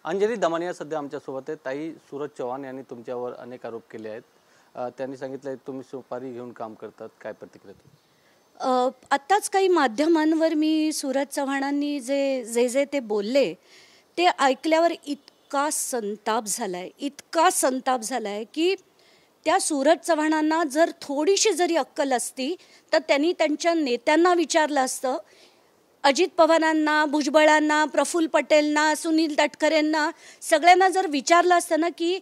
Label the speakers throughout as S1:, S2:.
S1: अंजली दमानिया सध्या आमच्यासोबत आहे। ताई, सूरज चव्हाण यांनी तुमच्यावर अनेक आरोप केले आहेत। त्यांनी सांगितलं तुम्ही सुपारी घेऊन काम करतात, काय प्रतिक्रिया?
S2: आत्ताच काही माध्यमांवर मी सूरज चव्हाणांनी जे ते बोलले ते ऐकल्यावर इतका संताप झालाय की त्या सूरज चव्हाणांना जर थोडीशी जरी अक्कल असती तर त्यांनी त्यांच्या नेत्यांना विचारलं असतं, अजित पवारांना, भुजबळांना, प्रफुल्ल पटेलना, सुनील तटकरेंना सगळ्यांना जर विचारलं असतं ना की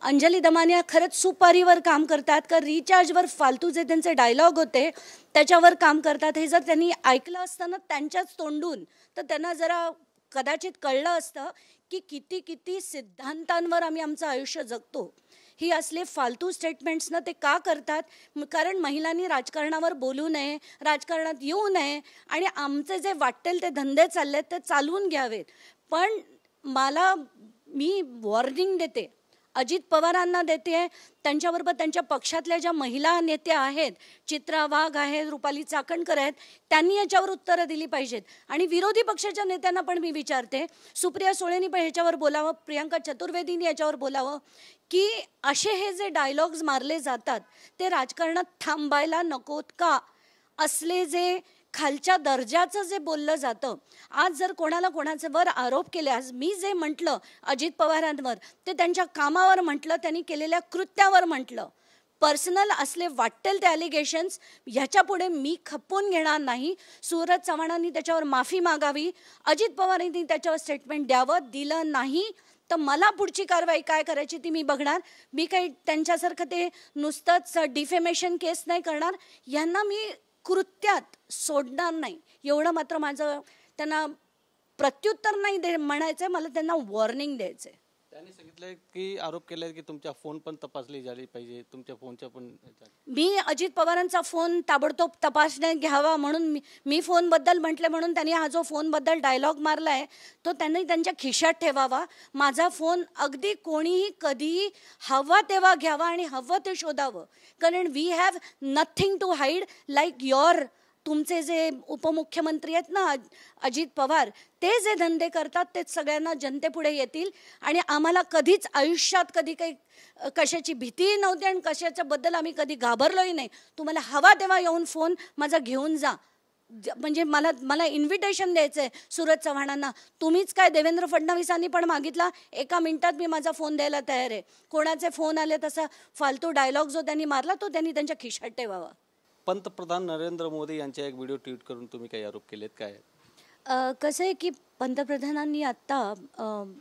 S2: अंजली दमानिया खरंच सुपारीवर काम करतात का रिचार्जवर फालतू जे त्यांचे डायलॉग होते त्याच्यावर काम करतात, हे जर त्यांनी ऐकलं असतं ना त्यांच्याच तोंडून तर त्यांना जरा कदाचित कळलं असतं की किती सिद्धांतांवर आम्ही आमचं आयुष्य जगतो। ही असले फालतू स्टेटमेंट्स ना ते का करतात? कारण महिलांनी राजकारणावर बोलू नये, राजकारणात येऊ नये आणि आमचे जे वाटेल ते धंदे चाललेत ते चालवून घ्यावेत। पण मी वॉर्निंग देते, अजित पवारांना देते, त्यांच्याबरोबर त्यांच्या पक्षातल्या ज्या महिला नेत्या आहेत, चित्रा वाघ आहेत, रुपाली चाकणकर आहेत, त्यांनी याच्यावर उत्तरं दिली पाहिजेत। आणि विरोधी पक्षाच्या नेत्यांना पण मी विचारते, सुप्रिया सुळेंनी पण ह्याच्यावर बोलावं, प्रियंका चतुर्वेदींनी याच्यावर बोलावं की असे हे जे डायलॉग्स मारले जातात ते राजकारणात थांबायला नकोत का? असले जे खालच्या दर्जाचं जे बोललं जातं, आज जर कोणाच्यावर आरोप केले, आज मी जे म्हटलं अजित पवारांवर ते त्यांच्या कामावर म्हटलं, त्यांनी केलेल्या कृत्यावर म्हटलं, पर्सनल असले वाटेल ते ॲलिगेशन्स ह्याच्या पुढे मी खपवून घेणार नाही। सूरज चव्हाणांनी त्याच्यावर माफी मागावी, अजित पवारांनी त्याच्यावर स्टेटमेंट द्यावं, दिलं नाही तर मला पुढची कारवाई काय करायची ती मी बघणार। मी काही त्यांच्यासारखं ते नुसतंच डिफेमेशन केस नाही करणार, यांना मी कृत्यात सोडणार नाही, एवढं मात्र माझं त्यांना प्रत्युत्तर नाही म्हणायचंय, मला त्यांना वॉर्निंग द्यायचंय।
S1: त्यांनी सांगितलं की आरोप केले की तुमच्या फोन पण तपासली झाली पाहिजे, तुमच्या फोनच्या पण
S2: मी अजित पवारांचा फोन ताबडतोब तपासण्यात घ्यावा म्हणून मी फोनबद्दल म्हटले, म्हणून त्यांनी हा जो फोनबद्दल डायलॉग मारलाय तो त्यांनी त्यांच्या खिशात ठेवावा। माझा फोन अगदी कोणीही कधीही हवा तेव्हा घ्यावा आणि हवं ते शोधावं, कारण we have nothing to hide like your तुमचे जे उपमुख्यमंत्री आहेत ना अजित पवार, ते जे धंदे करतात ते सगळ्यांना जनतेपुढे येतील आणि आम्हाला कधीच आयुष्यात कधी काही कशाची भीती नव्हती आणि कशाच्याबद्दल आम्ही कधी घाबरलोही नाही। तुम्हाला हवा तेव्हा येऊन फोन माझा घेऊन जा, म्हणजे मला इन्व्हिटेशन द्यायचं आहे सूरज चव्हाणांना, तुम्हीच काय देवेंद्र फडणवीसांनी पण मागितला, 1 मिनिटात मी माझा फोन द्यायला तयार आहे। कोणाचे फोन आले तसा फालतू डायलॉग जो त्यांनी मारला तो त्यांनी त्यांच्या खिशात ठेवावा।
S1: पंतप्रधान नरेंद्र मोदी यांच्या एक व्हिडिओ ट्विट करून तुम्ही काही आरोप केलेत, काय?
S2: कसं आहे की पंतप्रधानांनी आत्ता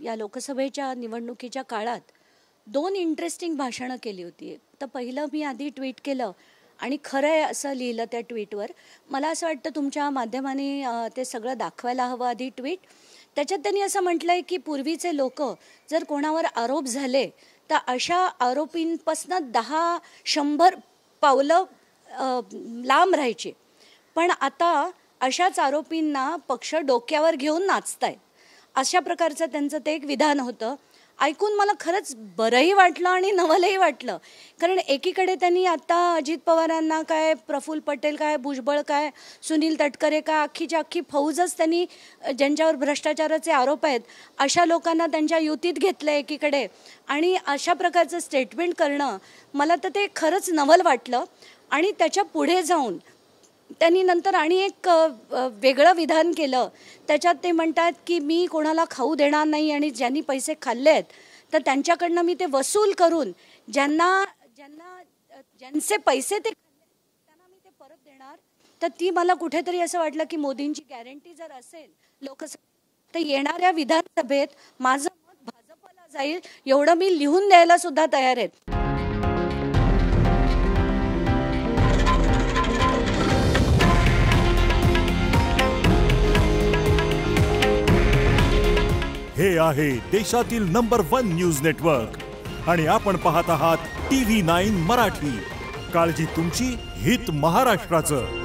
S2: या लोकसभेच्या निवडणुकीच्या काळात 2 इंटरेस्टिंग भाषणं केली होती। तर पहिलं मी आधी ट्विट केलं आणि खरं आहे असं लिहिलं त्या ट्विटवर। मला असं वाटतं तुमच्या माध्यमाने ते सगळं दाखवायला हवं आधी ट्विट। त्याच्यात त्यांनी असं म्हटलं आहे की पूर्वीचे लोक जर कोणावर आरोप झाले तर अशा आरोपींपासून 10-100 पावलं लांब राहायचे, पण आता अशाच आरोपींना पक्ष डोक्यावर घेऊन नाचतायत, अशा प्रकारचं त्यांचं ते एक विधान होतं। ऐकून मला खरंच बरंही वाटलं आणि नवलही वाटलं, कारण एकीकडे त्यांनी आता अजित पवारांना काय, प्रफुल्ल पटेल काय, भुजबळ काय, सुनील तटकरे काय, अख्खीच्या अख्खी फौजच त्यांनी ज्यांच्यावर भ्रष्टाचाराचे आरोप आहेत अशा लोकांना त्यांच्या युतीत घेतलं एकीकडे, आणि अशा प्रकारचं स्टेटमेंट करणं मला तर ते खरंच नवल वाटलं। आणि त्याच्या पुढे जाऊन त्यांनी नंतर आणि एक वेगळं विधान केलं, त्याच्यात ते म्हणतात की मी कोणाला खाऊ देणार नाही आणि ज्यांनी पैसे खाल्ले आहेत तर त्यांच्याकडनं मी ते वसूल करून ज्यांचे पैसे ते खाल्ले त्यांना मी ते परत देणार। तर ती मला कुठेतरी असं वाटलं की मोदींची गॅरंटी जर असेल लोकसभेत तर येणाऱ्या विधानसभेत माझं मत भाजपला जाईल, एवढं मी लिहून द्यायला सुद्धा तयार आहे।
S3: हे आहे देशातील नंबर 1 न्यूज नेटवर्क आणि आपण पाहत आहात TV9 मराठी। काळजी तुमची, हित महाराष्ट्राचं।